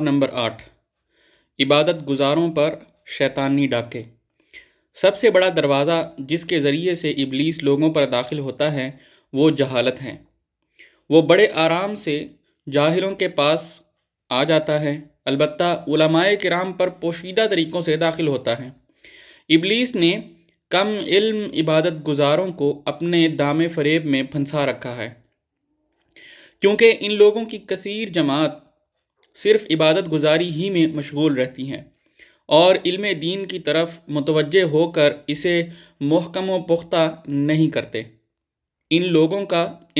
Number 8، عبادت گزاروں پر شیطانی ڈاکے۔ سب سے بڑا دروازہ جس کے ذریعے سے ابلیس لوگوں پر داخل ہوتا ہے وہ جہالت ہے۔ وہ بڑے آرام سے جاہلوں کے پاس آ جاتا ہے، البتہ علماء کرام پر پوشیدہ طریقوں سے داخل ہوتا ہے۔ ابلیس نے کم علم عبادت گزاروں کو اپنے دام فریب میں پھنسا رکھا ہے، کیونکہ ان لوگوں کی کثیر جماعت صرف عبادت گزاری ہی میں مشغول رہتی ہیں اور علم دین کی طرف متوجہ ہو کر اسے محکم و پختہ نہیں کرتے۔ ان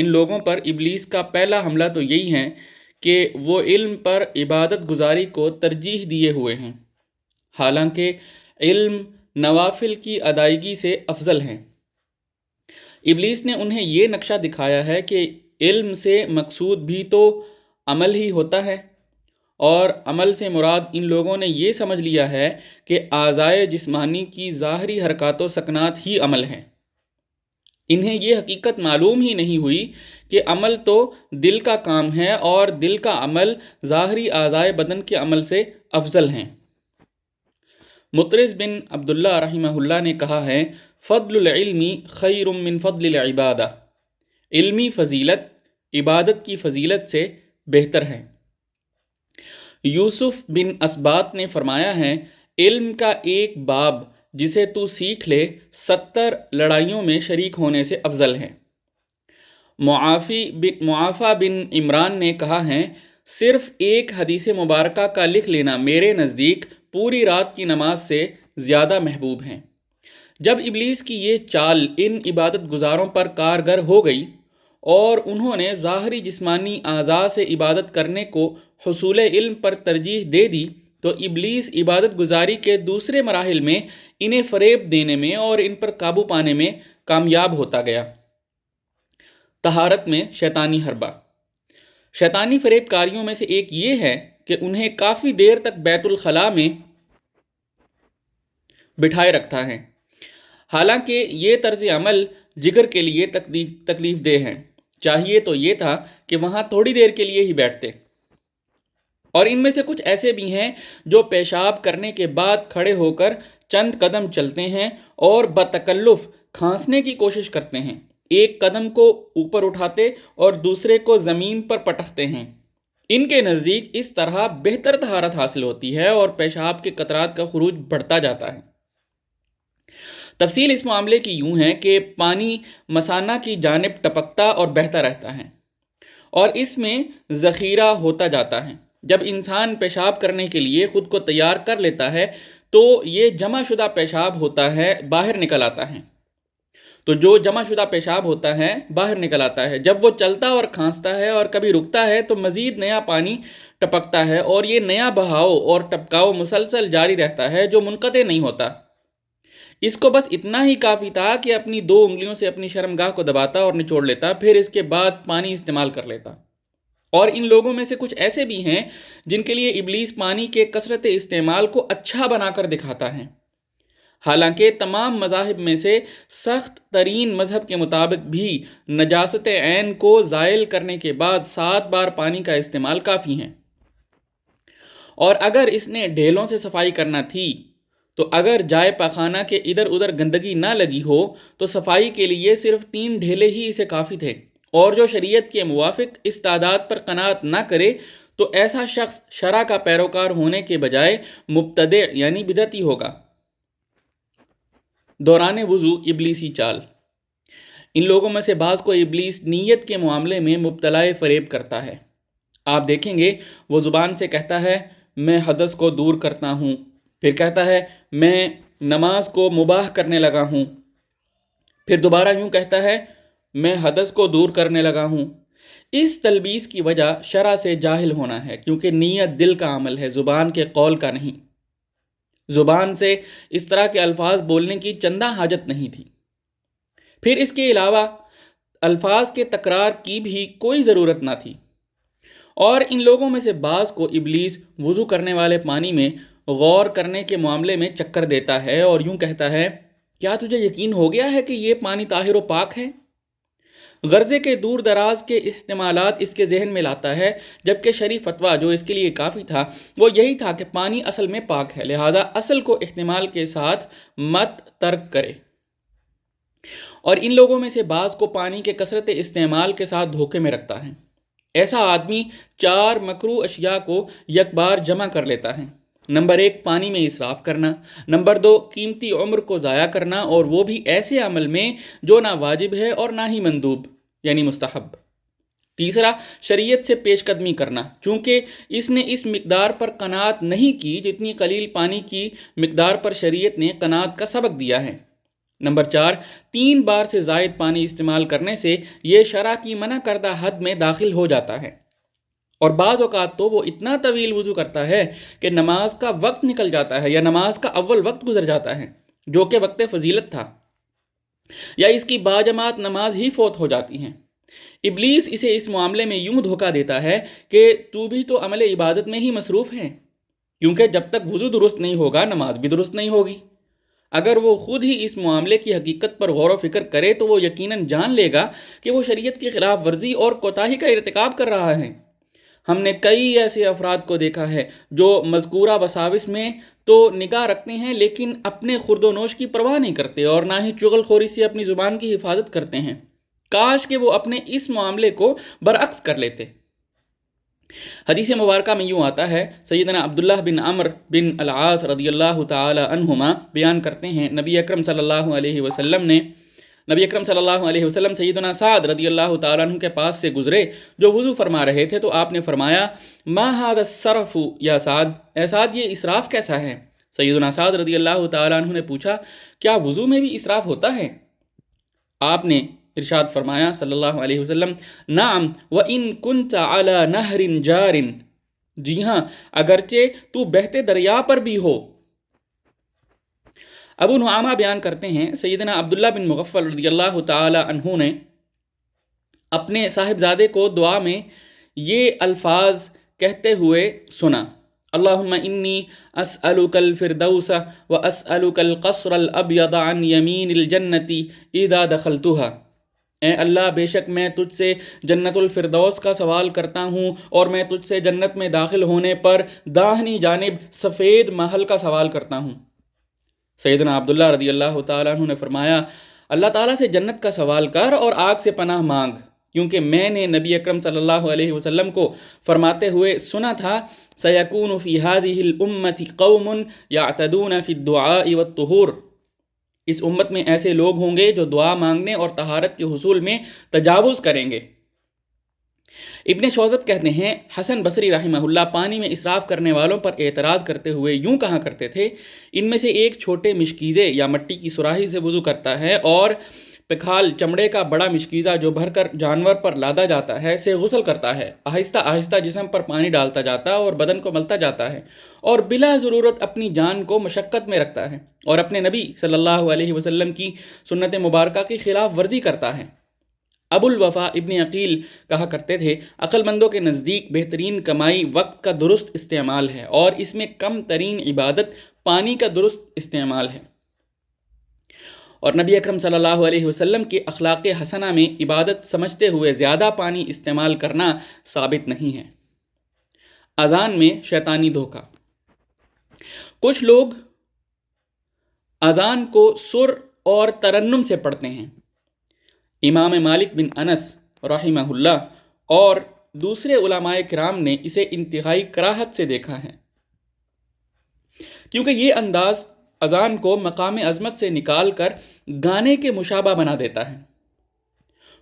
لوگوں پر ابلیس کا پہلا حملہ تو یہی ہے کہ وہ علم پر عبادت گزاری کو ترجیح دیے ہوئے ہیں، حالانکہ علم نوافل کی ادائیگی سے افضل ہے۔ ابلیس نے انہیں یہ نقشہ دکھایا ہے کہ علم سے مقصود بھی تو عمل ہی ہوتا ہے، اور عمل سے مراد ان لوگوں نے یہ سمجھ لیا ہے کہ اعضائے جسمانی کی ظاہری حرکات و سکنات ہی عمل ہیں۔ انہیں یہ حقیقت معلوم ہی نہیں ہوئی کہ عمل تو دل کا کام ہے اور دل کا عمل ظاہری اعضائے بدن کے عمل سے افضل ہیں۔ مطرز بن عبداللہ رحمہ اللہ نے کہا ہے، فضل العلم خیر من فضل العبادہ، علمی فضیلت عبادت کی فضیلت سے بہتر ہے۔ یوسف بن اسبات نے فرمایا ہے، علم کا ایک باب جسے تو سیکھ لے 70 لڑائیوں میں شریک ہونے سے افضل ہے۔ معافی بن عمران نے کہا ہے، صرف ایک حدیث مبارکہ کا لکھ لینا میرے نزدیک پوری رات کی نماز سے زیادہ محبوب ہیں۔ جب ابلیس کی یہ چال ان عبادت گزاروں پر کارگر ہو گئی اور انہوں نے ظاہری جسمانی اعضاء سے عبادت کرنے کو حصول علم پر ترجیح دے دی، تو ابلیس عبادت گزاری کے دوسرے مراحل میں انہیں فریب دینے میں اور ان پر قابو پانے میں کامیاب ہوتا گیا۔ طہارت میں شیطانی حربہ۔ شیطانی فریب کاریوں میں سے ایک یہ ہے کہ انہیں کافی دیر تک بیت الخلاء میں بٹھائے رکھتا ہے، حالانکہ یہ طرز عمل جگر کے لیے تکلیف دہ ہے۔ چاہیے تو یہ تھا کہ وہاں تھوڑی دیر کے لیے ہی بیٹھتے۔ اور ان میں سے کچھ ایسے بھی ہیں جو پیشاب کرنے کے بعد کھڑے ہو کر چند قدم چلتے ہیں اور بتکلف کھانسنے کی کوشش کرتے ہیں، ایک قدم کو اوپر اٹھاتے اور دوسرے کو زمین پر پٹکتے ہیں۔ ان کے نزدیک اس طرح بہتر طہارت حاصل ہوتی ہے اور پیشاب کے قطرات کا خروج بڑھتا جاتا ہے۔ تفصیل اس معاملے کی یوں ہے کہ پانی مثانہ کی جانب ٹپکتا اور بہتا رہتا ہے اور اس میں ذخیرہ ہوتا جاتا ہے۔ جب انسان پیشاب کرنے کے لیے خود کو تیار کر لیتا ہے تو یہ جمع شدہ پیشاب ہوتا ہے باہر نکل آتا ہے، تو جو جمع شدہ پیشاب ہوتا ہے باہر نکل آتا ہے۔ جب وہ چلتا اور کھانستا ہے اور کبھی رکتا ہے تو مزید نیا پانی ٹپکتا ہے، اور یہ نیا بہاؤ اور ٹپکاؤ مسلسل جاری رہتا ہے جو منقطع نہیں ہوتا۔ اس کو بس اتنا ہی کافی تھا کہ اپنی 2 انگلیوں سے اپنی شرمگاہ کو دباتا اور نچوڑ لیتا، پھر اس کے بعد پانی استعمال کر لیتا۔ اور ان لوگوں میں سے کچھ ایسے بھی ہیں جن کے لیے ابلیس پانی کے کثرت استعمال کو اچھا بنا کر دکھاتا ہے، حالانکہ تمام مذاہب میں سے سخت ترین مذہب کے مطابق بھی نجاست عین کو زائل کرنے کے بعد 7 بار پانی کا استعمال کافی ہے۔ اور اگر اس نے ڈھیلوں سے صفائی کرنا تھی تو اگر جائے پاخانہ کے ادھر ادھر گندگی نہ لگی ہو تو صفائی کے لیے صرف 3 ڈھیلے ہی اسے کافی تھے، اور جو شریعت کے موافق اس تعداد پر قناعت نہ کرے تو ایسا شخص شرع کا پیروکار ہونے کے بجائے مبتدع یعنی بدعتی ہوگا۔ دوران وضو ابلیسی چال۔ ان لوگوں میں سے بعض کو ابلیس نیت کے معاملے میں مبتلا فریب کرتا ہے۔ آپ دیکھیں گے وہ زبان سے کہتا ہے، میں حدث کو دور کرتا ہوں، پھر کہتا ہے میں نماز کو مباح کرنے لگا ہوں، پھر دوبارہ یوں کہتا ہے میں حدث کو دور کرنے لگا ہوں۔ اس تلبیس کی وجہ شرع سے جاہل ہونا ہے، کیونکہ نیت دل کا عمل ہے، زبان کے قول کا نہیں۔ زبان سے اس طرح کے الفاظ بولنے کی چندہ حاجت نہیں تھی، پھر اس کے علاوہ الفاظ کے تکرار کی بھی کوئی ضرورت نہ تھی۔ اور ان لوگوں میں سے بعض کو ابلیس وضو کرنے والے پانی میں غور کرنے کے معاملے میں چکر دیتا ہے اور یوں کہتا ہے، کیا تجھے یقین ہو گیا ہے کہ یہ پانی طاہر و پاک ہے؟ غرضے کے دور دراز کے احتمالات اس کے ذہن میں لاتا ہے، جبکہ شرعی فتویٰ جو اس کے لیے کافی تھا وہ یہی تھا کہ پانی اصل میں پاک ہے، لہذا اصل کو احتمال کے ساتھ مت ترک کرے۔ اور ان لوگوں میں سے بعض کو پانی کے کثرت استعمال کے ساتھ دھوکے میں رکھتا ہے۔ ایسا آدمی 4 مکروہ اشیاء کو یک بار جمع کر لیتا ہے۔ نمبر 1، پانی میں اسراف کرنا۔ نمبر 2، قیمتی عمر کو ضائع کرنا، اور وہ بھی ایسے عمل میں جو نہ واجب ہے اور نہ ہی مندوب یعنی مستحب۔ تیسرا، شریعت سے پیش قدمی کرنا، چونکہ اس نے اس مقدار پر قناعت نہیں کی جتنی قلیل پانی کی مقدار پر شریعت نے قناعت کا سبق دیا ہے۔ نمبر 4، 3 بار سے زائد پانی استعمال کرنے سے یہ شرع کی منع کردہ حد میں داخل ہو جاتا ہے، اور بعض اوقات تو وہ اتنا طویل وضو کرتا ہے کہ نماز کا وقت نکل جاتا ہے، یا نماز کا اول وقت گزر جاتا ہے جو کہ وقت فضیلت تھا، یا اس کی باجماعت نماز ہی فوت ہو جاتی ہیں۔ ابلیس اسے اس معاملے میں یوں دھوکہ دیتا ہے کہ تو بھی تو عمل عبادت میں ہی مصروف ہے، کیونکہ جب تک وضو درست نہیں ہوگا نماز بھی درست نہیں ہوگی۔ اگر وہ خود ہی اس معاملے کی حقیقت پر غور و فکر کرے تو وہ یقیناً جان لے گا کہ وہ شریعت کی خلاف ورزی اور کوتاہی کا ارتکاب کر رہا ہے۔ ہم نے کئی ایسے افراد کو دیکھا ہے جو مذکورہ وساوس میں تو نگاہ رکھتے ہیں لیکن اپنے خورد و نوش کی پرواہ نہیں کرتے، اور نہ ہی چغل خوری سے اپنی زبان کی حفاظت کرتے ہیں۔ کاش کہ وہ اپنے اس معاملے کو برعکس کر لیتے۔ حدیث مبارکہ میں یوں آتا ہے، سیدنا عبداللہ بن عمرو بن العاص رضی اللہ تعالی عنہما بیان کرتے ہیں، نبی اکرم صلی اللہ علیہ وسلم سیدنا سعد رضی اللہ تعالیٰ عنہ کے پاس سے گزرے جو وضو فرما رہے تھے، تو آپ نے فرمایا، ما ھذا الصرف یا سعد، اے سعد یہ اسراف کیسا ہے؟ سیدنا سعد رضی اللہ تعالیٰ عنہ نے پوچھا، کیا وضو میں بھی اسراف ہوتا ہے؟ آپ نے ارشاد فرمایا صلی اللہ علیہ وسلم، نعم وَإِن كُنْتَ عَلَى نَهْرٍ جَارٍ، جی ہاں اگرچہ تو بہتے دریا پر بھی ہو۔ ابو نعامہ بیان کرتے ہیں، سیدنا عبداللہ بن مغفل رضی اللہ تعالی عنہ نے اپنے صاحبزادے کو دعا میں یہ الفاظ کہتے ہوئے سنا، اللہم انی اسألک الفردوس واسألک القصر الابیض عن یمین الجنت اذا دخلتها، اے اللہ بے شک میں تجھ سے جنت الفردوس کا سوال کرتا ہوں، اور میں تجھ سے جنت میں داخل ہونے پر داہنی جانب سفید محل کا سوال کرتا ہوں۔ سیدنا عبداللہ رضی اللہ تعالیٰ عنہ نے فرمایا، اللہ تعالیٰ سے جنت کا سوال کر اور آگ سے پناہ مانگ، کیونکہ میں نے نبی اکرم صلی اللہ علیہ وسلم کو فرماتے ہوئے سنا تھا، سَيَكُونُ فِي هَذِهِ الْأُمَّةِ قَوْمٌ يَعْتَدُونَ فِي الدُّعَاءِ وَالطُّهُورِ، اس امت میں ایسے لوگ ہوں گے جو دعا مانگنے اور طہارت کے حصول میں تجاوز کریں گے۔ ابن شوذب کہتے ہیں، حسن بصری رحمہ اللہ پانی میں اسراف کرنے والوں پر اعتراض کرتے ہوئے یوں کہا کرتے تھے، ان میں سے ایک چھوٹے مشکیزے یا مٹی کی سراہی سے وضو کرتا ہے، اور پکھال چمڑے کا بڑا مشکیزہ جو بھر کر جانور پر لادا جاتا ہے سے غسل کرتا ہے، آہستہ آہستہ جسم پر پانی ڈالتا جاتا ہے اور بدن کو ملتا جاتا ہے، اور بلا ضرورت اپنی جان کو مشقت میں رکھتا ہے، اور اپنے نبی صلی اللہ علیہ وسلم کی سنت مبارکہ کی خلاف ورزی کرتا ہے۔ ابو الوفا ابن عقیل کہا کرتے تھے، عقل مندوں کے نزدیک بہترین کمائی وقت کا درست استعمال ہے، اور اس میں کم ترین عبادت پانی کا درست استعمال ہے، اور نبی اکرم صلی اللہ علیہ وسلم کے اخلاق حسنہ میں عبادت سمجھتے ہوئے زیادہ پانی استعمال کرنا ثابت نہیں ہے۔ اذان میں شیطانی دھوکہ۔ کچھ لوگ اذان کو سر اور ترنم سے پڑھتے ہیں۔ امام مالک بن انس رحمہ اللہ اور دوسرے علماء کرام نے اسے انتہائی کراہت سے دیکھا ہے، کیونکہ یہ انداز اذان کو مقام عظمت سے نکال کر گانے کے مشابہ بنا دیتا ہے۔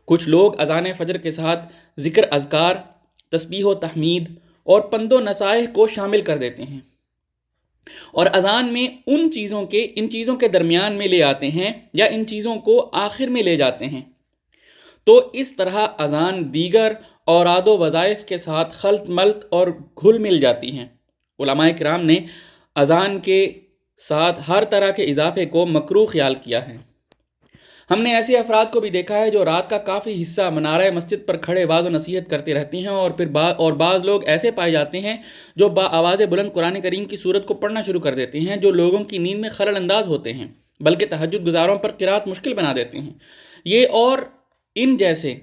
کچھ لوگ اذان فجر کے ساتھ ذکر اذکار، تسبیح و تحمید اور پند و نصائح کو شامل کر دیتے ہیں، اور اذان میں ان چیزوں کے درمیان میں لے آتے ہیں یا ان چیزوں کو آخر میں لے جاتے ہیں، تو اس طرح اذان دیگر اوراد و وظائف کے ساتھ خلط ملط اور گھل مل جاتی ہیں۔ علماء کرام نے اذان کے ساتھ ہر طرح کے اضافے کو مکروہ خیال کیا ہے۔ ہم نے ایسے افراد کو بھی دیکھا ہے جو رات کا کافی حصہ منارہ مسجد پر کھڑے واعظ و نصیحت کرتے رہتے ہیں، اور بعض لوگ ایسے پائے جاتے ہیں جو با آواز بلند قرآن کریم کی سورت کو پڑھنا شروع کر دیتے ہیں، جو لوگوں کی نیند میں خلل انداز ہوتے ہیں، بلکہ تہجد گزاروں پر قرات مشکل بنا دیتے ہیں۔ یہ اور ان جیسے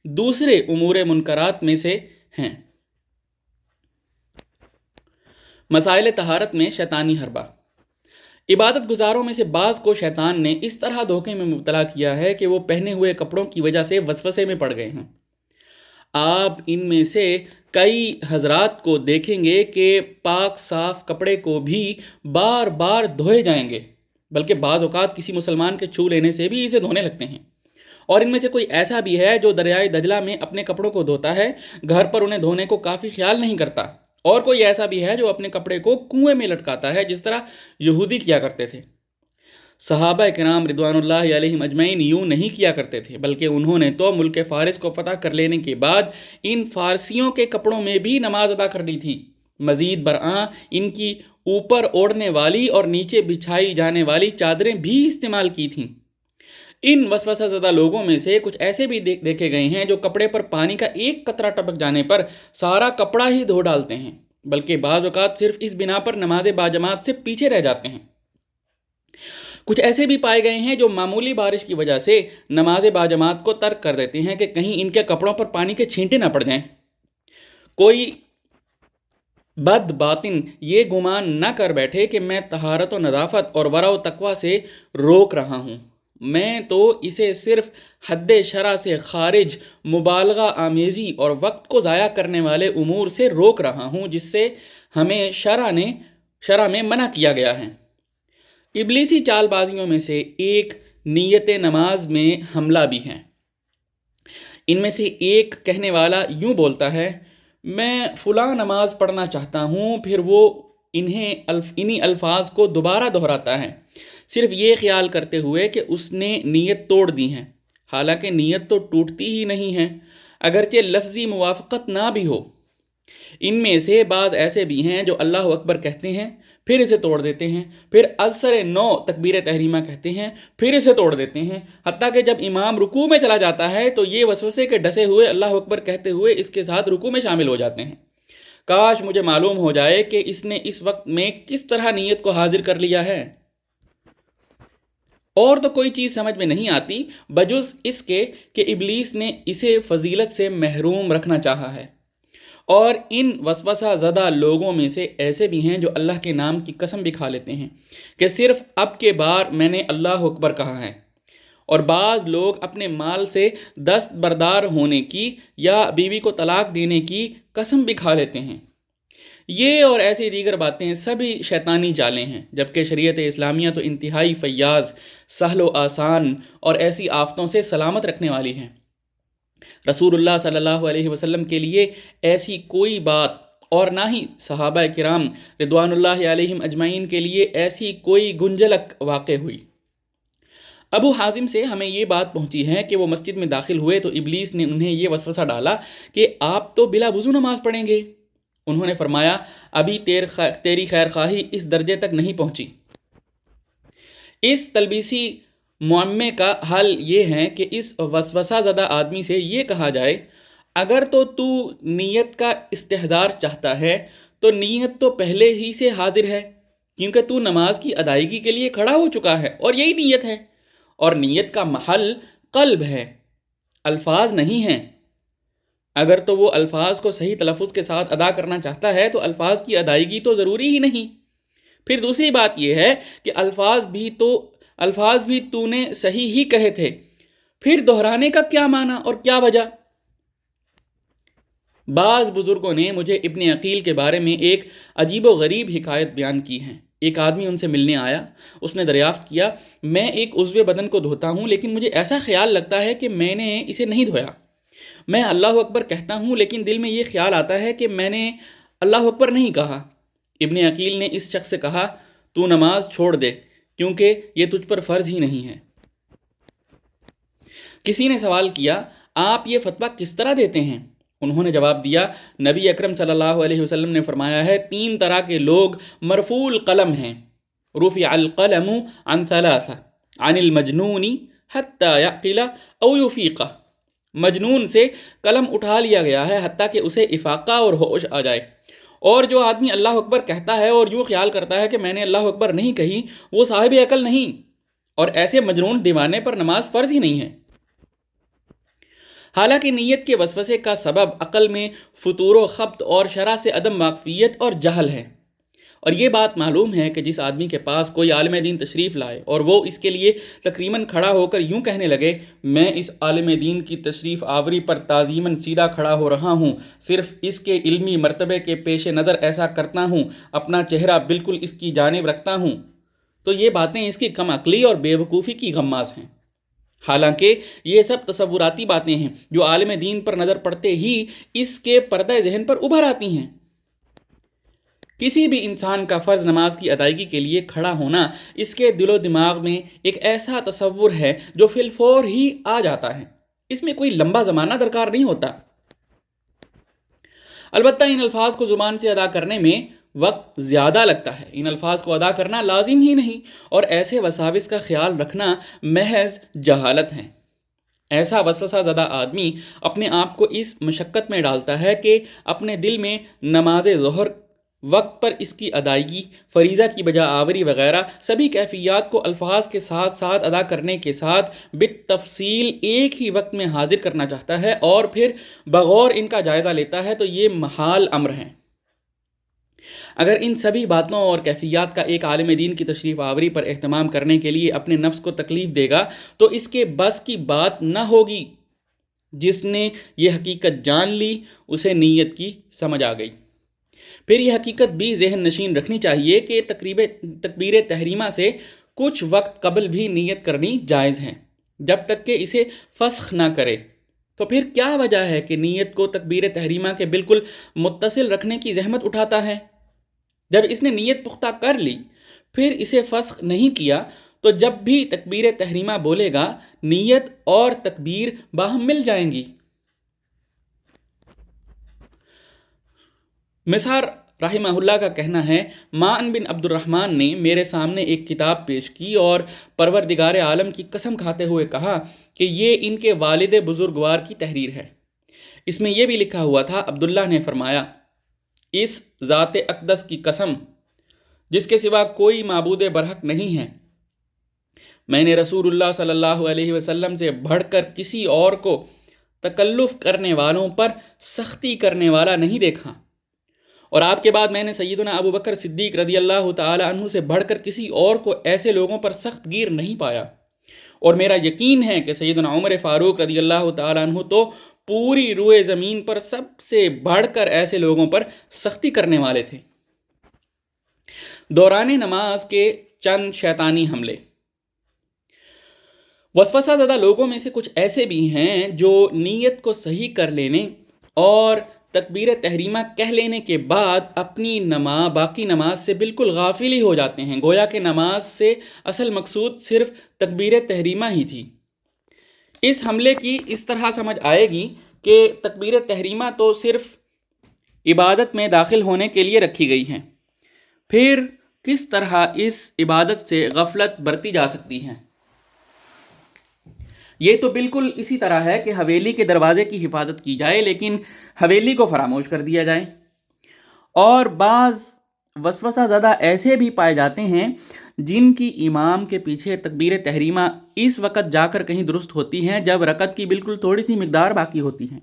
دوسرے امور منکرات میں سے ہیں۔ مسائل طہارت میں شیطانی حربہ۔ عبادت گزاروں میں سے بعض کو شیطان نے اس طرح دھوکے میں مبتلا کیا ہے کہ وہ پہنے ہوئے کپڑوں کی وجہ سے وسوسے میں پڑ گئے ہیں۔ آپ ان میں سے کئی حضرات کو دیکھیں گے کہ پاک صاف کپڑے کو بھی بار بار دھوئے جائیں گے، بلکہ بعض اوقات کسی مسلمان کے چھو لینے سے بھی اسے دھونے لگتے ہیں۔ اور ان میں سے کوئی ایسا بھی ہے جو دریائے دجلہ میں اپنے کپڑوں کو دھوتا ہے، گھر پر انہیں دھونے کو کافی خیال نہیں کرتا۔ اور کوئی ایسا بھی ہے جو اپنے کپڑے کو کنویں میں لٹکاتا ہے، جس طرح یہودی کیا کرتے تھے۔ صحابہ کرام رضوان اللہ علیہم اجمعین یوں نہیں کیا کرتے تھے، بلکہ انہوں نے تو ملک فارس کو فتح کر لینے کے بعد ان فارسیوں کے کپڑوں میں بھی نماز ادا کر لی تھی۔ مزید برآں ان کی اوپر اوڑھنے والی اور نیچے بچھائی جانے والی چادریں بھی استعمال کی تھیں۔ ان وسوسہ زدہ لوگوں میں سے کچھ ایسے بھی دیکھے گئے ہیں جو کپڑے پر پانی کا ایک قطرہ ٹپک جانے پر سارا کپڑا ہی دھو ڈالتے ہیں، بلکہ بعض اوقات صرف اس بنا پر نماز باجماعت سے پیچھے رہ جاتے ہیں۔ کچھ ایسے بھی پائے گئے ہیں جو معمولی بارش کی وجہ سے نماز باجماعت کو ترک کر دیتے ہیں کہ کہیں ان کے کپڑوں پر پانی کے چھینٹے نہ پڑ جائیں۔ کوئی بد باطن یہ گمان نہ کر بیٹھے کہ میں طہارت و نظافت اور ورع و تقوی سے روک رہا ہوں، میں تو اسے صرف حد شرع سے خارج مبالغہ آمیزی اور وقت کو ضائع کرنے والے امور سے روک رہا ہوں جس سے ہمیں شرع میں منع کیا گیا ہے۔ ابلیسی چال بازیوں میں سے ایک نیت نماز میں حملہ بھی ہے۔ ان میں سے ایک کہنے والا یوں بولتا ہے، میں فلاں نماز پڑھنا چاہتا ہوں، پھر وہ انہی الفاظ کو دوبارہ دہراتا ہے، صرف یہ خیال کرتے ہوئے کہ اس نے نیت توڑ دی ہے، حالانکہ نیت تو ٹوٹتی ہی نہیں ہے، اگرچہ لفظی موافقت نہ بھی ہو۔ ان میں سے بعض ایسے بھی ہیں جو اللہ اکبر کہتے ہیں، پھر اسے توڑ دیتے ہیں، پھر ازسر 9 تکبیر تحریمہ کہتے ہیں، پھر اسے توڑ دیتے ہیں، حتیٰ کہ جب امام رکوع میں چلا جاتا ہے تو یہ وسوسے کے ڈسے ہوئے اللہ اکبر کہتے ہوئے اس کے ساتھ رکوع میں شامل ہو جاتے ہیں۔ کاش مجھے معلوم ہو جائے کہ اس نے اس وقت میں کس طرح نیت کو حاضر کر لیا ہے۔ اور تو کوئی چیز سمجھ میں نہیں آتی بجز اس کے کہ ابلیس نے اسے فضیلت سے محروم رکھنا چاہا ہے۔ اور ان وسوسہ زدہ لوگوں میں سے ایسے بھی ہیں جو اللہ کے نام کی قسم بھی کھا لیتے ہیں کہ صرف اب کے بار میں نے اللہ اکبر کہا ہے، اور بعض لوگ اپنے مال سے دستبردار ہونے کی یا بیوی کو طلاق دینے کی قسم بھی کھا لیتے ہیں۔ یہ اور ایسی دیگر باتیں سبھی شیطانی چالیں ہیں، جبکہ شریعت اسلامیہ تو انتہائی فیاض، سہل و آسان اور ایسی آفتوں سے سلامت رکھنے والی ہے۔ رسول اللہ صلی اللہ علیہ وسلم کے لیے ایسی کوئی بات، اور نہ ہی صحابہ کرام رضوان اللہ علیہم اجمعین کے لیے ایسی کوئی گنجلک واقع ہوئی۔ ابو حازم سے ہمیں یہ بات پہنچی ہے کہ وہ مسجد میں داخل ہوئے تو ابلیس نے انہیں یہ وسوسہ ڈالا کہ آپ تو بلا وضو نماز پڑھیں گے۔ انہوں نے فرمایا، ابھی تیری خیر خواہی اس درجے تک نہیں پہنچی۔ اس تلبیسی معمے کا حل یہ ہے کہ اس وسوسہ زدہ آدمی سے یہ کہا جائے، اگر تو نیت کا استحضار چاہتا ہے تو نیت تو پہلے ہی سے حاضر ہے، کیونکہ تو نماز کی ادائیگی کے لیے کھڑا ہو چکا ہے، اور یہی نیت ہے، اور نیت کا محل قلب ہے، الفاظ نہیں ہیں۔ اگر تو وہ الفاظ کو صحیح تلفظ کے ساتھ ادا کرنا چاہتا ہے تو الفاظ کی ادائیگی تو ضروری ہی نہیں۔ پھر دوسری بات یہ ہے کہ الفاظ بھی تو نے صحیح ہی کہے تھے، پھر دہرانے کا کیا معنی اور کیا وجہ؟ بعض بزرگوں نے مجھے ابن عقیل کے بارے میں ایک عجیب و غریب حکایت بیان کی ہے۔ ایک آدمی ان سے ملنے آیا، اس نے دریافت کیا، میں ایک عضو بدن کو دھوتا ہوں لیکن مجھے ایسا خیال لگتا ہے کہ میں نے اسے نہیں دھویا۔ میں اللہ اکبر کہتا ہوں لیکن دل میں یہ خیال آتا ہے کہ میں نے اللہ اکبر نہیں کہا۔ ابن عقیل نے اس شخص سے کہا، تو نماز چھوڑ دے کیونکہ یہ تجھ پر فرض ہی نہیں ہے۔ کسی نے سوال کیا، آپ یہ فتویٰ کس طرح دیتے ہیں؟ انہوں نے جواب دیا، نبی اکرم صلی اللہ علیہ وسلم نے فرمایا ہے، 3 طرح کے لوگ مرفوع القلم ہیں، رفع القلم عن 3، عن المجنون حتی یعقل او یفیق۔ مجنون سے قلم اٹھا لیا گیا ہے حتیٰ کہ اسے افاقہ اور ہوش آ جائے، اور جو آدمی اللہ اکبر کہتا ہے اور یوں خیال کرتا ہے کہ میں نے اللہ اکبر نہیں کہی، وہ صاحب عقل نہیں، اور ایسے مجنون دیوانے پر نماز فرض ہی نہیں ہے۔ حالانکہ نیت کے وسوسے کا سبب عقل میں فتور و خبط اور شرع سے عدم واقفیت اور جہل ہے، اور یہ بات معلوم ہے کہ جس آدمی کے پاس کوئی عالم دین تشریف لائے اور وہ اس کے لیے تقریباً کھڑا ہو کر یوں کہنے لگے، میں اس عالم دین کی تشریف آوری پر تعظیماً سیدھا کھڑا ہو رہا ہوں، صرف اس کے علمی مرتبے کے پیش نظر ایسا کرتا ہوں، اپنا چہرہ بالکل اس کی جانب رکھتا ہوں، تو یہ باتیں اس کی کم عقلی اور بے وقوفی کی غماز ہیں۔ حالانکہ یہ سب تصوراتی باتیں ہیں جو عالم دین پر نظر پڑتے ہی اس کے پردہ ذہن پر ابھر آتی ہیں۔ کسی بھی انسان کا فرض نماز کی ادائیگی کے لیے کھڑا ہونا اس کے دل و دماغ میں ایک ایسا تصور ہے جو فی الفور ہی آ جاتا ہے، اس میں کوئی لمبا زمانہ درکار نہیں ہوتا۔ البتہ ان الفاظ کو زبان سے ادا کرنے میں وقت زیادہ لگتا ہے، ان الفاظ کو ادا کرنا لازم ہی نہیں، اور ایسے وساوس کا خیال رکھنا محض جہالت ہے۔ ایسا وسوسہ زدہ آدمی اپنے آپ کو اس مشقت میں ڈالتا ہے کہ اپنے دل میں نماز ظہر وقت پر اس کی ادائیگی، فریضہ کی بجا آوری وغیرہ سبھی کیفیات کو الفاظ کے ساتھ ساتھ ادا کرنے کے ساتھ بالتفصیل ایک ہی وقت میں حاضر کرنا چاہتا ہے، اور پھر بغور ان کا جائزہ لیتا ہے تو یہ محال امر ہے۔ اگر ان سبھی باتوں اور کیفیات کا ایک عالم دین کی تشریف آوری پر اہتمام کرنے کے لیے اپنے نفس کو تکلیف دے گا تو اس کے بس کی بات نہ ہوگی۔ جس نے یہ حقیقت جان لی اسے نیت کی سمجھ آ گئی۔ پھر یہ حقیقت بھی ذہن نشین رکھنی چاہیے کہ تکبیر تحریمہ سے کچھ وقت قبل بھی نیت کرنی جائز ہے، جب تک کہ اسے فسخ نہ کرے۔ تو پھر کیا وجہ ہے کہ نیت کو تکبیر تحریمہ کے بالکل متصل رکھنے کی زحمت اٹھاتا ہے؟ جب اس نے نیت پختہ کر لی پھر اسے فسخ نہیں کیا تو جب بھی تکبیر تحریمہ بولے گا نیت اور تکبیر باہم مل جائیں گی۔ مسعر رحمہ اللہ کا کہنا ہے، معن بن عبد الرحمن نے میرے سامنے ایک کتاب پیش کی اور پروردگار عالم کی قسم کھاتے ہوئے کہا کہ یہ ان کے والد بزرگوار کی تحریر ہے۔ اس میں یہ بھی لکھا ہوا تھا، عبداللہ نے فرمایا، اس ذات اقدس کی قسم جس کے سوا کوئی معبود برحق نہیں ہے، میں نے رسول اللہ صلی اللہ علیہ وسلم سے بڑھ کر کسی اور کو تکلف کرنے والوں پر سختی کرنے والا نہیں دیکھا، اور آپ کے بعد میں نے سیدنا ابو بکر صدیق رضی اللہ تعالی عنہ سے بڑھ کر کسی اور کو ایسے لوگوں پر سخت گیر نہیں پایا، اور میرا یقین ہے کہ سیدنا عمر فاروق رضی اللہ تعالی عنہ تو پوری روئے زمین پر سب سے بڑھ کر ایسے لوگوں پر سختی کرنے والے تھے۔ دوران نماز کے چند شیطانی حملے۔ وسوسہ زدہ لوگوں میں سے کچھ ایسے بھی ہیں جو نیت کو صحیح کر لینے اور تکبیر تحریمہ کہہ لینے کے بعد اپنی باقی نماز سے بالکل غافل ہی ہو جاتے ہیں، گویا کہ نماز سے اصل مقصود صرف تکبیر تحریمہ ہی تھی۔ اس حملے کی اس طرح سمجھ آئے گی کہ تکبیر تحریمہ تو صرف عبادت میں داخل ہونے کے لیے رکھی گئی ہیں، پھر کس طرح اس عبادت سے غفلت برتی جا سکتی ہے؟ یہ تو بالکل اسی طرح ہے کہ حویلی کے دروازے کی حفاظت کی جائے لیکن حویلی کو فراموش کر دیا جائے۔ اور بعض وسوسہ زدہ ایسے بھی پائے جاتے ہیں جن کی امام کے پیچھے تکبیر تحریمہ اس وقت جا کر کہیں درست ہوتی ہیں جب رکعت کی بالکل تھوڑی سی مقدار باقی ہوتی ہے،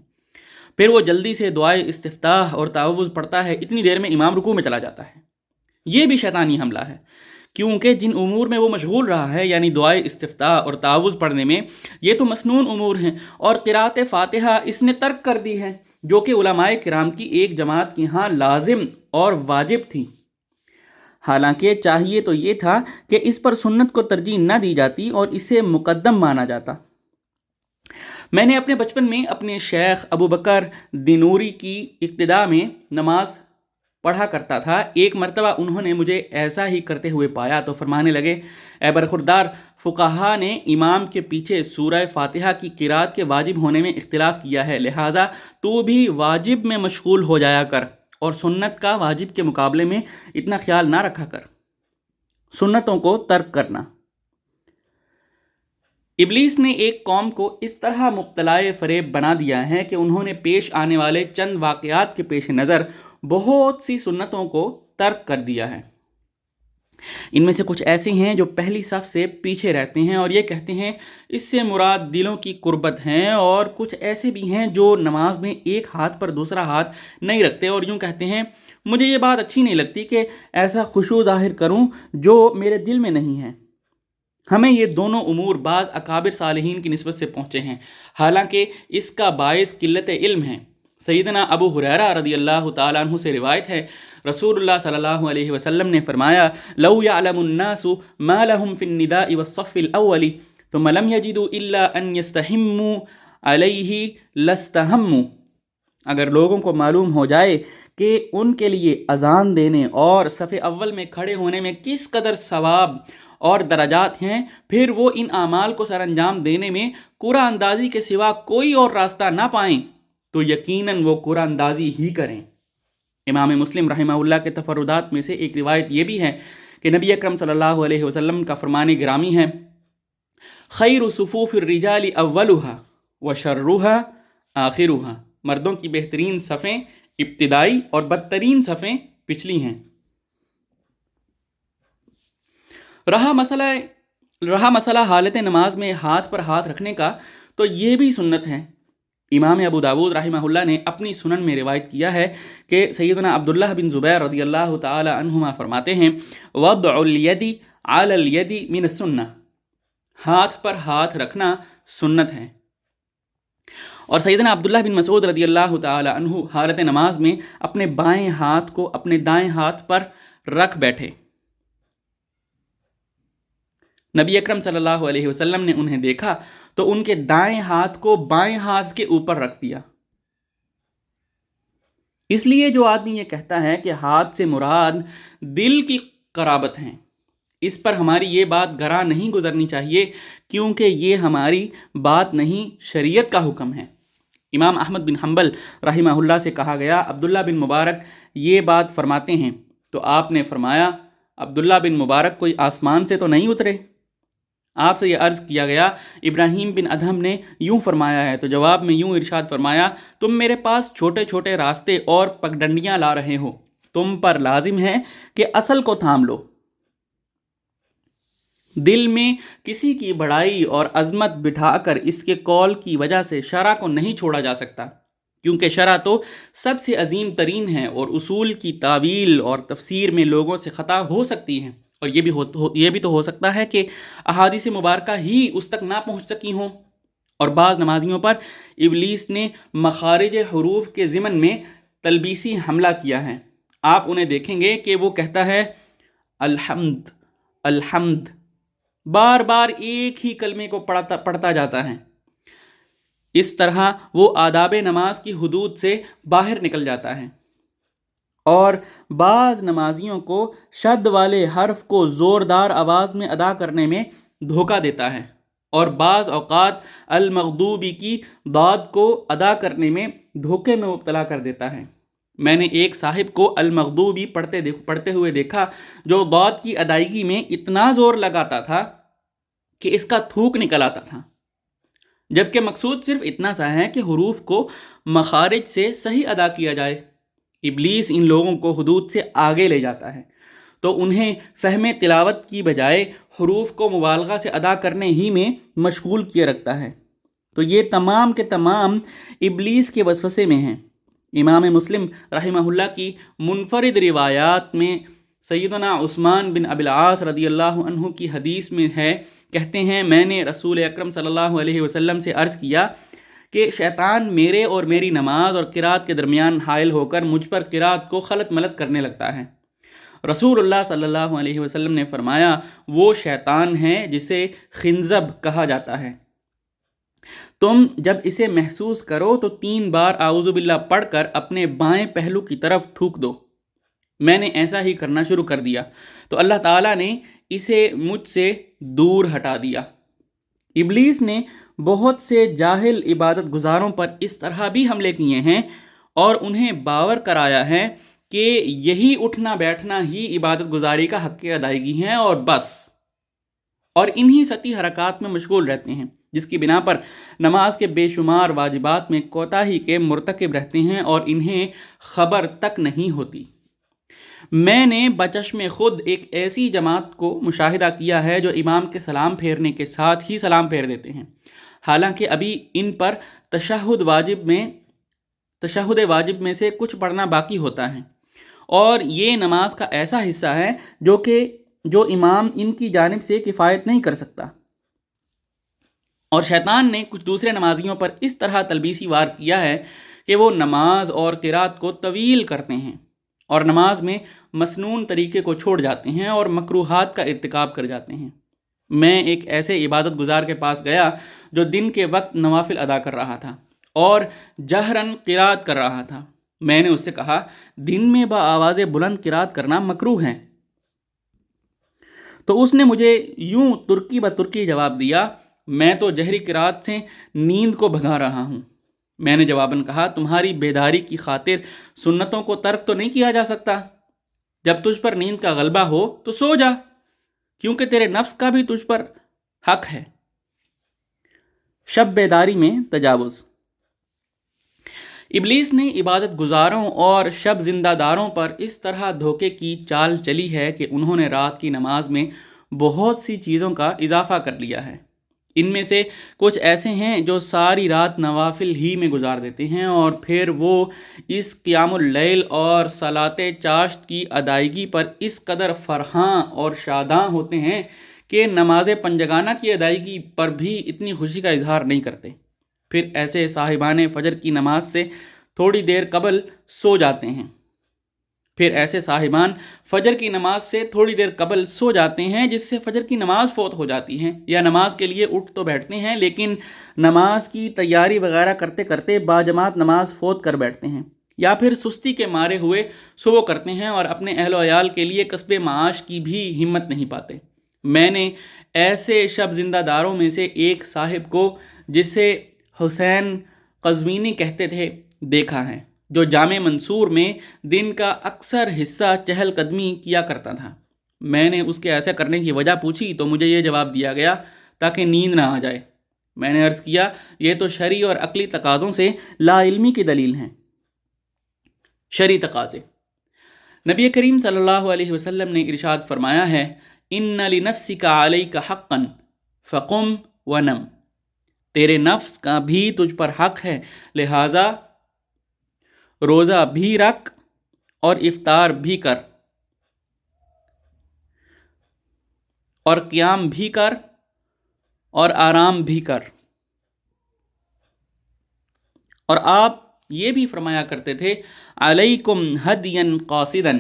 پھر وہ جلدی سے دعائے استفتاح اور تعوذ پڑھتا ہے، اتنی دیر میں امام رکوع میں چلا جاتا ہے۔ یہ بھی شیطانی حملہ ہے، کیونکہ جن امور میں وہ مشغول رہا ہے یعنی دعائے استفتاح اور تعوذ پڑھنے میں، یہ تو مسنون امور ہیں، اور قرأت فاتحہ اس نے ترک کر دی ہے جو کہ علماء کرام کی ایک جماعت کی ہاں لازم اور واجب تھی۔ حالانکہ چاہیے تو یہ تھا کہ اس پر سنت کو ترجیح نہ دی جاتی اور اسے مقدم مانا جاتا۔ میں نے اپنے بچپن میں اپنے شیخ ابو بکر دینوری کی اقتداء میں نماز پڑھا کرتا تھا۔ ایک مرتبہ انہوں نے مجھے ایسا ہی کرتے ہوئے پایا تو فرمانے لگے، اے برخوردار، فقہا نے امام کے پیچھے سورہ فاتحہ کی قرأت کے واجب ہونے میں اختلاف کیا ہے، لہٰذا تو بھی واجب میں مشغول ہو جایا کر اور سنت کا واجب کے مقابلے میں اتنا خیال نہ رکھا کر۔ سنتوں کو ترک کرنا۔ ابلیس نے ایک قوم کو اس طرح مبتلا فریب بنا دیا ہے کہ انہوں نے پیش آنے والے چند واقعات کے پیش نظر بہت سی سنتوں کو ترک کر دیا ہے۔ ان میں سے کچھ ایسے ہیں جو پہلی صف سے پیچھے رہتے ہیں اور یہ کہتے ہیں اس سے مراد دلوں کی قربت ہیں، اور کچھ ایسے بھی ہیں جو نماز میں ایک ہاتھ پر دوسرا ہاتھ نہیں رکھتے اور یوں کہتے ہیں مجھے یہ بات اچھی نہیں لگتی کہ ایسا خشوع ظاہر کروں جو میرے دل میں نہیں ہے۔ ہمیں یہ دونوں امور بعض اکابر صالحین کی نسبت سے پہنچے ہیں، حالانکہ اس کا باعث قلت علم ہے۔ سیدنا ابو ہریرہ رضی اللہ تعالیٰ عنہ سے روایت ہے، رسول اللہ صلی اللہ علیہ وسلم نے فرمایا لو يعلم الناس ما لهم في النداء والصف الاول ثم لم يجدوا الا ان يستهموا عليه لاستهموا، اگر لوگوں کو معلوم ہو جائے کہ ان کے لیے اذان دینے اور صف اول میں کھڑے ہونے میں کس قدر ثواب اور درجات ہیں، پھر وہ ان اعمال کو سر انجام دینے میں قرآن اندازی کے سوا کوئی اور راستہ نہ پائیں تو یقیناً وہ قرآن اندازی ہی کریں۔ امام مسلم رحمہ اللہ کے تفردات میں سے ایک روایت یہ بھی ہے کہ نبی اکرم صلی اللہ علیہ وسلم کا فرمان گرامی ہے خیر صفوف الرجال اولها وشرها آخرها، مردوں کی بہترین صفیں ابتدائی اور بدترین صفیں پچھلی ہیں۔ رہا مسئلہ حالت نماز میں ہاتھ پر ہاتھ رکھنے کا، تو یہ بھی سنت ہے۔ امام ابو داود رحمہ اللہ نے اپنی سنن میں روایت کیا ہے کہ سیدنا عبداللہ بن زبیر رضی اللہ تعالی عنہما فرماتے ہیں وضع الید علی الید من السنہ، ہاتھ پر ہاتھ رکھنا سنت ہے۔ اور سیدنا عبداللہ بن مسعود رضی اللہ تعالی عنہ حالت نماز میں اپنے بائیں ہاتھ کو اپنے دائیں ہاتھ پر رکھ بیٹھے۔ نبی اکرم صلی اللہ علیہ وسلم نے انہیں دیکھا تو ان کے دائیں ہاتھ کو بائیں ہاتھ کے اوپر رکھ دیا۔ اس لیے جو آدمی یہ کہتا ہے کہ ہاتھ سے مراد دل کی قرابت ہیں، اس پر ہماری یہ بات گراں نہیں گزرنی چاہیے، کیونکہ یہ ہماری بات نہیں، شریعت کا حکم ہے۔ امام احمد بن حنبل رحمہ اللہ سے کہا گیا عبداللہ بن مبارک یہ بات فرماتے ہیں، تو آپ نے فرمایا عبداللہ بن مبارک کوئی آسمان سے تو نہیں اترے؟ آپ سے یہ عرض کیا گیا ابراہیم بن ادھم نے یوں فرمایا ہے، تو جواب میں یوں ارشاد فرمایا تم میرے پاس چھوٹے چھوٹے راستے اور پگڈنڈیاں لا رہے ہو، تم پر لازم ہے کہ اصل کو تھام لو۔ دل میں کسی کی بڑائی اور عظمت بٹھا کر اس کے قول کی وجہ سے شرع کو نہیں چھوڑا جا سکتا، کیونکہ شرع تو سب سے عظیم ترین ہے اور اصول کی تعویل اور تفسیر میں لوگوں سے خطا ہو سکتی ہے، اور یہ بھی تو ہو سکتا ہے کہ احادیث مبارکہ ہی اس تک نہ پہنچ سکی ہوں۔ اور بعض نمازیوں پر ابلیس نے مخارج حروف کے ضمن میں تلبیسی حملہ کیا ہے۔ آپ انہیں دیکھیں گے کہ وہ کہتا ہے الحمد الحمد، بار بار ایک ہی کلمے کو پڑھتا جاتا ہے۔ اس طرح وہ آداب نماز کی حدود سے باہر نکل جاتا ہے۔ اور بعض نمازیوں کو شد والے حرف کو زوردار آواز میں ادا کرنے میں دھوکہ دیتا ہے، اور بعض اوقات المغضوبی کی ضاد کو ادا کرنے میں دھوکے میں مبتلا کر دیتا ہے۔ میں نے ایک صاحب کو المغضوبی پڑھتے ہوئے دیکھا جو ضاد کی ادائیگی میں اتنا زور لگاتا تھا کہ اس کا تھوک نکل آتا تھا، جبکہ مقصود صرف اتنا سا ہے کہ حروف کو مخارج سے صحیح ادا کیا جائے۔ ابلیس ان لوگوں کو حدود سے آگے لے جاتا ہے، تو انہیں فہم تلاوت کی بجائے حروف کو مبالغہ سے ادا کرنے ہی میں مشغول کیے رکھتا ہے۔ تو یہ تمام کے تمام ابلیس کے وسوسے میں ہیں۔ امام مسلم رحمہ اللہ کی منفرد روایات میں سیدنا عثمان بن ابی العاص رضی اللہ عنہ کی حدیث میں ہے، کہتے ہیں میں نے رسول اکرم صلی اللہ علیہ وسلم سے عرض کیا کہ شیطان میرے اور میری نماز اور قرات کے درمیان حائل ہو کر مجھ پر قرات کو خلط ملط کرنے لگتا ہے۔ رسول اللہ صلی اللہ علیہ وسلم نے فرمایا وہ شیطان ہے جسے خنزب کہا جاتا ہے، تم جب اسے محسوس کرو تو 3 بار اعوذ باللہ پڑھ کر اپنے بائیں پہلو کی طرف تھوک دو۔ میں نے ایسا ہی کرنا شروع کر دیا تو اللہ تعالیٰ نے اسے مجھ سے دور ہٹا دیا۔ ابلیس نے بہت سے جاہل عبادت گزاروں پر اس طرح بھی حملے کیے ہیں اور انہیں باور کرایا ہے کہ یہی اٹھنا بیٹھنا ہی عبادت گزاری کا حق ادائیگی ہے اور بس، اور انہی سطحی حرکات میں مشغول رہتے ہیں، جس کی بنا پر نماز کے بے شمار واجبات میں کوتاہی کے مرتکب رہتے ہیں اور انہیں خبر تک نہیں ہوتی۔ میں نے بچشم خود ایک ایسی جماعت کو مشاہدہ کیا ہے جو امام کے سلام پھیرنے کے ساتھ ہی سلام پھیر دیتے ہیں، حالانکہ ابھی ان پر تشہد واجب میں سے کچھ پڑھنا باقی ہوتا ہے، اور یہ نماز کا ایسا حصہ ہے جو امام ان کی جانب سے کفایت نہیں کر سکتا۔ اور شیطان نے کچھ دوسرے نمازیوں پر اس طرح تلبیسی وار کیا ہے کہ وہ نماز اور قرات کو طویل کرتے ہیں اور نماز میں مسنون طریقے کو چھوڑ جاتے ہیں اور مکروہات کا ارتکاب کر جاتے ہیں۔ میں ایک ایسے عبادت گزار کے پاس گیا جو دن کے وقت نوافل ادا کر رہا تھا اور جہرن قرات کر رہا تھا۔ میں نے اس سے کہا، دن میں بآواز بلند قرات کرنا مکروہ ہے۔ تو اس نے مجھے یوں ترکی بترکی جواب دیا، میں تو جہری قرات سے نیند کو بھگا رہا ہوں۔ میں نے جواباً کہا، تمہاری بیداری کی خاطر سنتوں کو ترک تو نہیں کیا جا سکتا؟ جب تجھ پر نیند کا غلبہ ہو تو سو جا، کیونکہ تیرے نفس کا بھی تجھ پر حق ہے۔ شب بیداری میں تجاوز۔ ابلیس نے عبادت گزاروں اور شب زندہ داروں پر اس طرح دھوکے کی چال چلی ہے کہ انہوں نے رات کی نماز میں بہت سی چیزوں کا اضافہ کر لیا ہے۔ ان میں سے کچھ ایسے ہیں جو ساری رات نوافل ہی میں گزار دیتے ہیں، اور پھر وہ اس قیام اللیل اور صلاۃ چاشت کی ادائیگی پر اس قدر فرحاں اور شاداں ہوتے ہیں کہ نماز پنجگانہ کی ادائیگی پر بھی اتنی خوشی کا اظہار نہیں کرتے۔ پھر ایسے صاحبان فجر کی نماز سے تھوڑی دیر قبل سو جاتے ہیں، جس سے فجر کی نماز فوت ہو جاتی ہے، یا نماز کے لیے اٹھ تو بیٹھتے ہیں لیکن نماز کی تیاری وغیرہ کرتے کرتے باجماعت نماز فوت کر بیٹھتے ہیں، یا پھر سستی کے مارے ہوئے سو کرتے ہیں اور اپنے اہل و عیال کے لیے کسب معاش کی بھی ہمت نہیں پاتے۔ میں نے ایسے شب زندہ داروں میں سے ایک صاحب کو، جسے حسین قزوینی کہتے تھے، دیکھا ہے، جو جامع منصور میں دن کا اکثر حصہ چہل قدمی کیا کرتا تھا۔ میں نے اس کے ایسا کرنے کی وجہ پوچھی تو مجھے یہ جواب دیا گیا، تاکہ نیند نہ آ جائے۔ میں نے عرض کیا، یہ تو شرعی اور عقلی تقاضوں سے لا علمی کی دلیل ہیں۔ شرعی تقاضے۔ نبی کریم صلی اللہ علیہ وسلم نے ارشاد فرمایا ہے، ان لنفسک علیک حقا فقم ونم، تیرے نفس کا بھی تجھ پر حق ہے، لہٰذا روزہ بھی رکھ اور افطار بھی کر اور قیام بھی کر اور آرام بھی کر۔ اور آپ یہ بھی فرمایا کرتے تھے، علیکم ہدیا قاصدا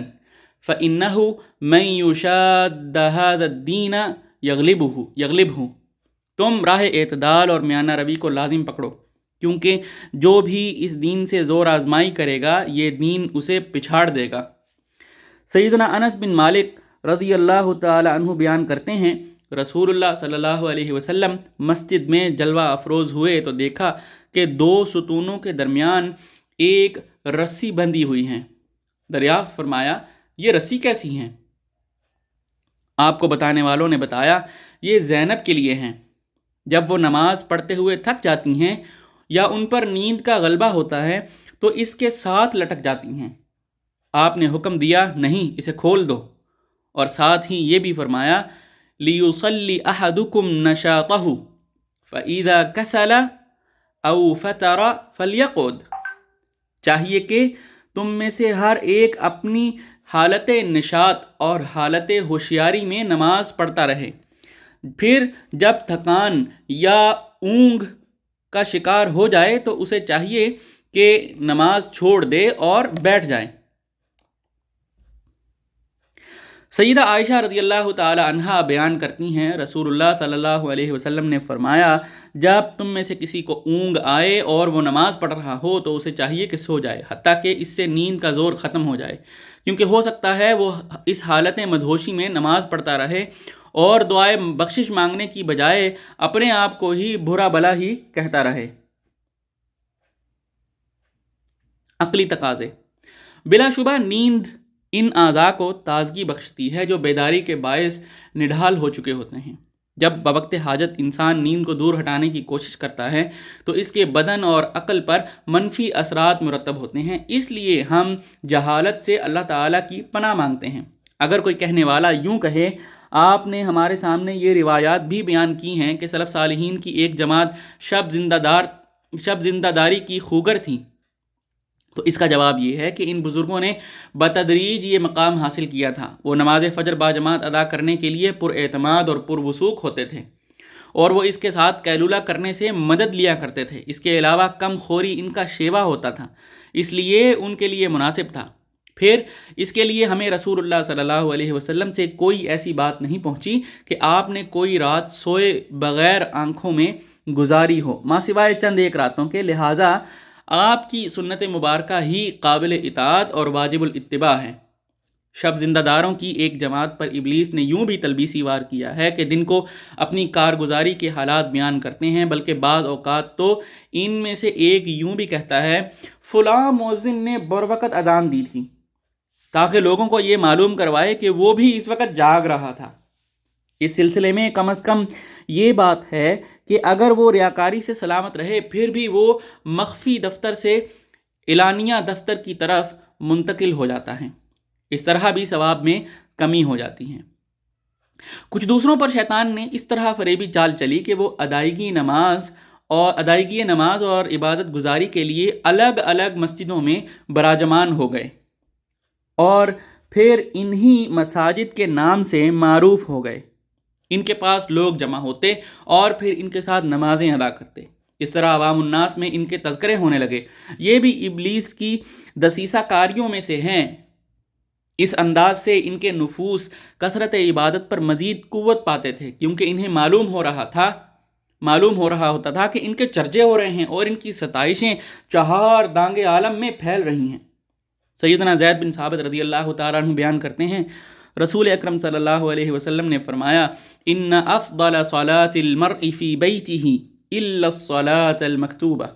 فإنہ من یشاد ھذا الدین یغلبہ، تم راہ اعتدال اور میانہ روی کو لازم پکڑو، کیونکہ جو بھی اس دین سے زور آزمائی کرے گا یہ دین اسے پچھاڑ دے گا۔ سیدنا انس بن مالک رضی اللہ تعالی عنہ بیان کرتے ہیں، رسول اللہ صلی اللہ علیہ وسلم مسجد میں جلوہ افروز ہوئے تو دیکھا کہ 2 ستونوں کے درمیان ایک رسی بندھی ہوئی ہیں۔ دریافت فرمایا، یہ رسی کیسی ہیں؟ آپ کو بتانے والوں نے بتایا، یہ زینب کے لیے ہیں، جب وہ نماز پڑھتے ہوئے تھک جاتی ہیں یا ان پر نیند کا غلبہ ہوتا ہے تو اس کے ساتھ لٹک جاتی ہیں۔ آپ نے حکم دیا، نہیں، اسے کھول دو، اور ساتھ ہی یہ بھی فرمایا، لِيُصَلِّ أَحَدُكُمْ نَشَاطَهُ فَإِذَا كَسَلَ أَوْ فَتَرَ فَلْيَقْعُدْ، چاہیے کہ تم میں سے ہر ایک اپنی حالت نشاط اور حالت ہوشیاری میں نماز پڑھتا رہے، پھر جب تھکان یا اونگ کا شکار ہو جائے تو اسے چاہیے کہ نماز چھوڑ دے اور بیٹھ جائے۔ سیدہ عائشہ رضی اللہ تعالی عنہا بیان کرتی ہیں، رسول اللہ صلی اللہ علیہ وسلم نے فرمایا، جب تم میں سے کسی کو اونگ آئے اور وہ نماز پڑھ رہا ہو تو اسے چاہیے کہ سو جائے، حتیٰ کہ اس سے نیند کا زور ختم ہو جائے، کیونکہ ہو سکتا ہے وہ اس حالت مدہوشی میں نماز پڑھتا رہے اور دعائے بخشش مانگنے کی بجائے اپنے آپ کو ہی برا بلا ہی کہتا رہے۔ عقلی تقاضے۔ بلا شبہ نیند ان اعضاء کو تازگی بخشتی ہے جو بیداری کے باعث نڈھال ہو چکے ہوتے ہیں۔ جب بوقت حاجت انسان نیند کو دور ہٹانے کی کوشش کرتا ہے تو اس کے بدن اور عقل پر منفی اثرات مرتب ہوتے ہیں، اس لیے ہم جہالت سے اللہ تعالیٰ کی پناہ مانگتے ہیں۔ اگر کوئی کہنے والا یوں کہے، آپ نے ہمارے سامنے یہ روایات بھی بیان کی ہیں کہ سلف صالحین کی ایک جماعت شب زندہ داری کی خوگر تھی، تو اس کا جواب یہ ہے کہ ان بزرگوں نے بتدریج یہ مقام حاصل کیا تھا۔ وہ نماز فجر باجماعت ادا کرنے کے لیے پر اعتماد اور پر وثوق ہوتے تھے، اور وہ اس کے ساتھ قیلولہ کرنے سے مدد لیا کرتے تھے۔ اس کے علاوہ کم خوری ان کا شیوا ہوتا تھا، اس لیے ان کے لیے مناسب تھا۔ پھر اس کے لیے ہمیں رسول اللہ صلی اللہ علیہ وسلم سے کوئی ایسی بات نہیں پہنچی کہ آپ نے کوئی رات سوئے بغیر آنکھوں میں گزاری ہو، ماں سوائے چند ایک راتوں کے، لہٰذا آپ کی سنت مبارکہ ہی قابل اطاعت اور واجب الاتباع ہے۔ شب زندہ داروں کی ایک جماعت پر ابلیس نے یوں بھی تلبیسی وار کیا ہے کہ دن کو اپنی کارگزاری کے حالات بیان کرتے ہیں، بلکہ بعض اوقات تو ان میں سے ایک یوں بھی کہتا ہے، فلاں مؤذن نے بروقت اذان دی تھی، تاکہ لوگوں کو یہ معلوم کروائے کہ وہ بھی اس وقت جاگ رہا تھا۔ اس سلسلے میں کم از کم یہ بات ہے کہ اگر وہ ریاکاری سے سلامت رہے، پھر بھی وہ مخفی دفتر سے اعلانیہ دفتر کی طرف منتقل ہو جاتا ہے۔ اس طرح بھی ثواب میں کمی ہو جاتی ہے۔ کچھ دوسروں پر شیطان نے اس طرح فریبی چال چلی کہ وہ ادائیگی نماز اور عبادت گزاری کے لیے الگ الگ مسجدوں میں براجمان ہو گئے، اور پھر انہی مساجد کے نام سے معروف ہو گئے۔ ان کے پاس لوگ جمع ہوتے اور پھر ان کے ساتھ نمازیں ادا کرتے۔ اس طرح عوام الناس میں ان کے تذکرے ہونے لگے۔ یہ بھی ابلیس کی دسیسہ کاریوں میں سے ہیں۔ اس انداز سے ان کے نفوس کثرت عبادت پر مزید قوت پاتے تھے، کیونکہ انہیں معلوم ہو رہا ہوتا تھا کہ ان کے چرچے ہو رہے ہیں اور ان کی ستائشیں چہار دانگ عالم میں پھیل رہی ہیں۔ سیدنا زید بن ثابت رضی اللہ تعالیٰ عنہ بیان کرتے ہیں، رسول اکرم صلی اللہ علیہ وسلم نے فرمایا، ان افضل صلاة المرء فی بیتہ الا الصلاة المکتوبہ،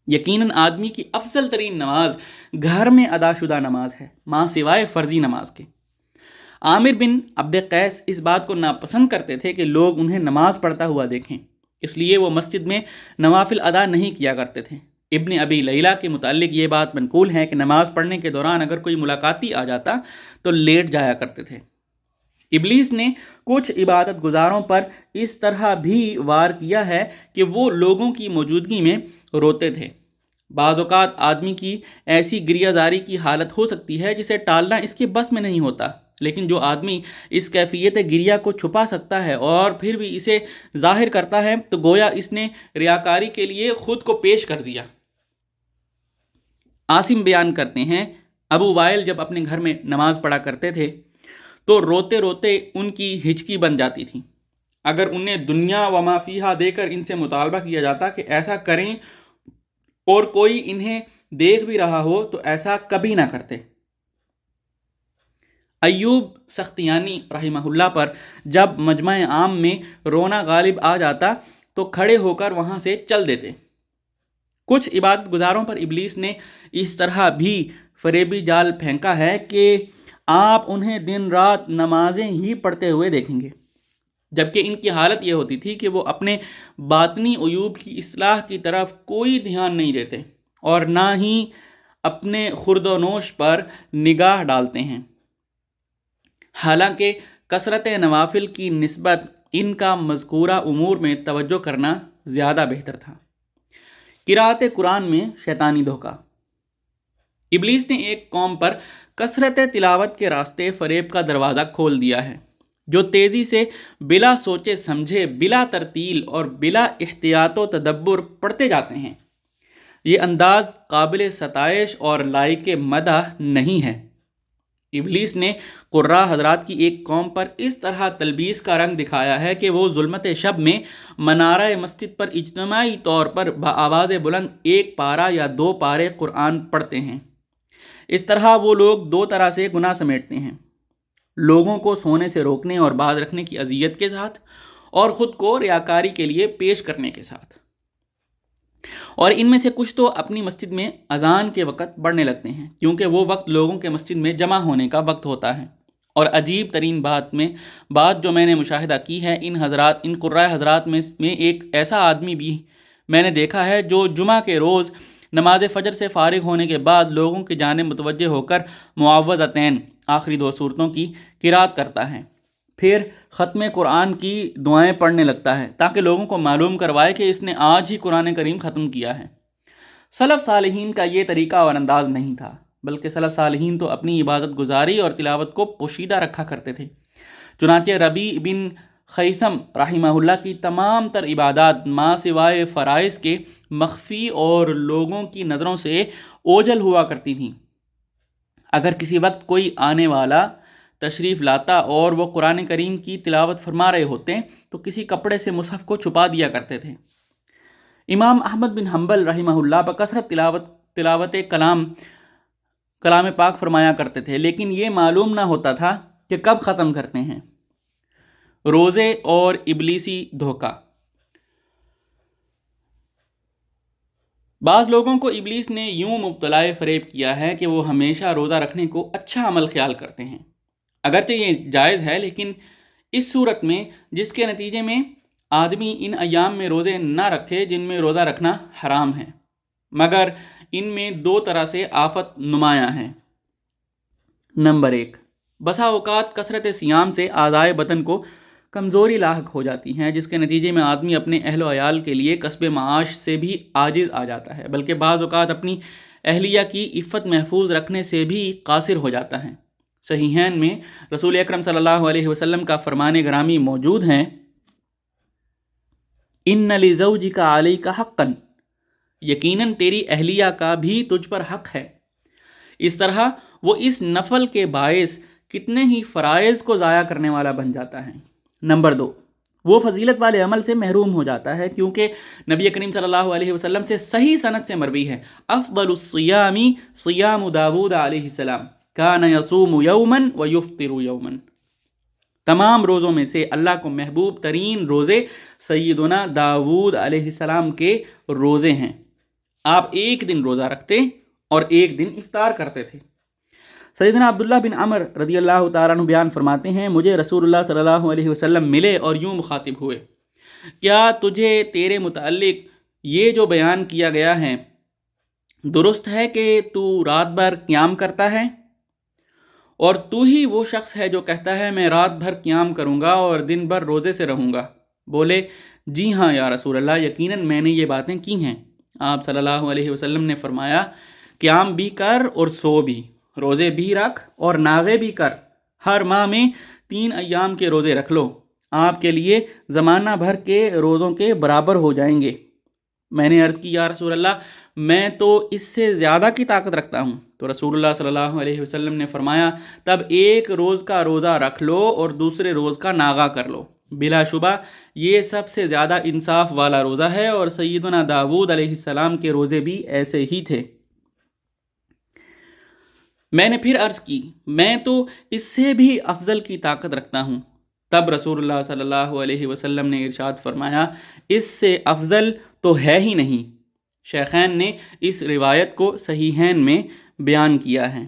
یقیناً آدمی کی افضل ترین نماز گھر میں ادا شدہ نماز ہے، ماں سوائے فرضی نماز کے۔ عامر بن عبد قیس اس بات کو ناپسند کرتے تھے کہ لوگ انہیں نماز پڑھتا ہوا دیکھیں، اس لیے وہ مسجد میں نوافل ادا نہیں کیا کرتے تھے۔ ابن ابی لیلہ کے متعلق یہ بات منقول ہے کہ نماز پڑھنے کے دوران اگر کوئی ملاقاتی آ جاتا تو لیٹ جایا کرتے تھے۔ ابلیس نے کچھ عبادت گزاروں پر اس طرح بھی وار کیا ہے کہ وہ لوگوں کی موجودگی میں روتے تھے۔ بعض اوقات آدمی کی ایسی گریہ زاری کی حالت ہو سکتی ہے جسے ٹالنا اس کے بس میں نہیں ہوتا، لیکن جو آدمی اس کیفیت گریہ کو چھپا سکتا ہے اور پھر بھی اسے ظاہر کرتا ہے تو گویا اس نے ریاکاری کے لیے خود کو پیش کر دیا۔ عاصم بیان کرتے ہیں، ابو وائل جب اپنے گھر میں نماز پڑھا کرتے تھے تو روتے روتے ان کی ہچکی بن جاتی تھی۔ اگر انہیں دنیا و ما فیہا دے کر ان سے مطالبہ کیا جاتا کہ ایسا کریں اور کوئی انہیں دیکھ بھی رہا ہو تو ایسا کبھی نہ کرتے۔ ایوب سختیانی رحمہ اللہ پر جب مجمع عام میں رونا غالب آ جاتا تو کھڑے ہو کر وہاں سے چل دیتے۔ کچھ عبادت گزاروں پر ابلیس نے اس طرح بھی فریبی جال پھینکا ہے کہ آپ انہیں دن رات نمازیں ہی پڑھتے ہوئے دیکھیں گے، جبکہ ان کی حالت یہ ہوتی تھی کہ وہ اپنے باطنی عیوب کی اصلاح کی طرف کوئی دھیان نہیں دیتے اور نہ ہی اپنے خورد و نوش پر نگاہ ڈالتے ہیں۔ حالانکہ کثرت نوافل کی نسبت ان کا مذکورہ امور میں توجہ کرنا زیادہ بہتر تھا۔ قراءت قرآن میں شیطانی دھوکہ۔ ابلیس نے ایک قوم پر کثرت تلاوت کے راستے فریب کا دروازہ کھول دیا ہے، جو تیزی سے بلا سوچے سمجھے، بلا ترتیل اور بلا احتیاط و تدبر پڑھتے جاتے ہیں۔ یہ انداز قابل ستائش اور لائق مدح نہیں ہے۔ ابلیس نے قراء حضرات کی ایک قوم پر اس طرح تلبیس کا رنگ دکھایا ہے کہ وہ ظلمت شب میں منارہ مسجد پر اجتماعی طور پر بآواز بلند ایک پارہ یا دو پارے قرآن پڑھتے ہیں۔ اس طرح وہ لوگ دو طرح سے گناہ سمیٹتے ہیں، لوگوں کو سونے سے روکنے اور باز رکھنے کی اذیت کے ساتھ، اور خود کو ریاکاری کے لیے پیش کرنے کے ساتھ۔ اور ان میں سے کچھ تو اپنی مسجد میں اذان کے وقت پڑھنے لگتے ہیں، کیونکہ وہ وقت لوگوں کے مسجد میں جمع ہونے کا وقت ہوتا ہے، اور عجیب ترین بات جو میں نے مشاہدہ کی ہے، ان قرۂ حضرات میں ایک ایسا آدمی بھی میں نے دیکھا ہے جو جمعہ کے روز نماز فجر سے فارغ ہونے کے بعد لوگوں کی جانب متوجہ ہو کر معوذتین آخری 2 سورتوں کی قرات کرتا ہے، پھر ختم قرآن کی دعائیں پڑھنے لگتا ہے تاکہ لوگوں کو معلوم کروائے کہ اس نے آج ہی قرآن کریم ختم کیا ہے۔ سلف صالحین کا یہ طریقہ اور انداز نہیں تھا، بلکہ سلف صالحین تو اپنی عبادت گزاری اور تلاوت کو پوشیدہ رکھا کرتے تھے۔ چنانچہ ربیع بن خیثم رحمہ اللہ کی تمام تر عبادات ماں سوائے فرائض کے مخفی اور لوگوں کی نظروں سے اوجھل ہوا کرتی تھیں۔ اگر کسی وقت کوئی آنے والا تشریف لاتا اور وہ قرآن کریم کی تلاوت فرما رہے ہوتے تو کسی کپڑے سے مصحف کو چھپا دیا کرتے تھے۔ امام احمد بن حنبل رحمہ اللہ بکثرت تلاوت کلام پاک فرمایا کرتے تھے، لیکن یہ معلوم نہ ہوتا تھا کہ کب ختم کرتے ہیں۔ روزے اور ابلیسی دھوکہ۔ بعض لوگوں کو ابلیس نے یوں مبتلا فریب کیا ہے کہ وہ ہمیشہ روزہ رکھنے کو اچھا عمل خیال کرتے ہیں، اگرچہ یہ جائز ہے، لیکن اس صورت میں جس کے نتیجے میں آدمی ان ایام میں روزے نہ رکھے جن میں روزہ رکھنا حرام ہے، مگر ان میں 2 طرح سے آفت نمایاں ہیں۔ نمبر 1، بسا اوقات کثرت صیام سے اعضائے بدن کو کمزوری لاحق ہو جاتی ہے، جس کے نتیجے میں آدمی اپنے اہل و عیال کے لیے کسب معاش سے بھی عاجز آ جاتا ہے، بلکہ بعض اوقات اپنی اہلیہ کی عفت محفوظ رکھنے سے بھی قاصر ہو جاتا ہے۔ صحیحین میں رسول اکرم صلی اللہ علیہ وسلم کا فرمان گرامی موجود ہے، ان لزوجک علیک حقا، یقیناً تیری اہلیہ کا بھی تجھ پر حق ہے۔ اس طرح وہ اس نفل کے باعث کتنے ہی فرائض کو ضائع کرنے والا بن جاتا ہے۔ نمبر 2، وہ فضیلت والے عمل سے محروم ہو جاتا ہے، کیونکہ نبی کریم صلی اللہ علیہ وسلم سے صحیح سند سے مروی ہے، افضل الصیام صیام داود علیہ السلام کان یصوم یوما ویفطر یوما، تمام روزوں میں سے اللہ کو محبوب ترین روزے سیدنا داود علیہ السلام کے روزے ہیں۔ آپ ایک دن روزہ رکھتے اور ایک دن افطار کرتے تھے۔ سیدنا عبداللہ بن عمر رضی اللہ تعالیٰ عنہ بیان فرماتے ہیں، مجھے رسول اللہ صلی اللہ علیہ وسلم ملے اور یوں مخاطب ہوئے، کیا تجھے تیرے متعلق یہ جو بیان کیا گیا ہے درست ہے کہ تو رات بھر قیام کرتا ہے؟ اور تو ہی وہ شخص ہے جو کہتا ہے میں رات بھر قیام کروں گا اور دن بھر روزے سے رہوں گا؟ بولے، جی ہاں یا رسول اللہ، یقیناً میں نے یہ باتیں کی ہیں۔ آپ صلی اللہ علیہ وسلم نے فرمایا، قیام بھی کر اور سو بھی، روزے بھی رکھ اور ناغے بھی کر، ہر ماہ میں 3 ایام کے روزے رکھ لو، آپ کے لیے زمانہ بھر کے روزوں کے برابر ہو جائیں گے۔ میں نے عرض کی، یا رسول اللہ، میں تو اس سے زیادہ کی طاقت رکھتا ہوں۔ تو رسول اللہ صلی اللہ علیہ وسلم نے فرمایا، تب ایک روز کا روزہ رکھ لو اور دوسرے روز کا ناغا کر لو، بلا شبہ یہ سب سے زیادہ انصاف والا روزہ ہے، اور سیدنا داود علیہ السلام کے روزے بھی ایسے ہی تھے۔ میں نے پھر عرض کی، میں تو اس سے بھی افضل کی طاقت رکھتا ہوں۔ تب رسول اللہ صلی اللہ علیہ وسلم نے ارشاد فرمایا، اس سے افضل تو ہے ہی نہیں۔ شیخین نے اس روایت کو صحیحین میں بیان کیا ہے۔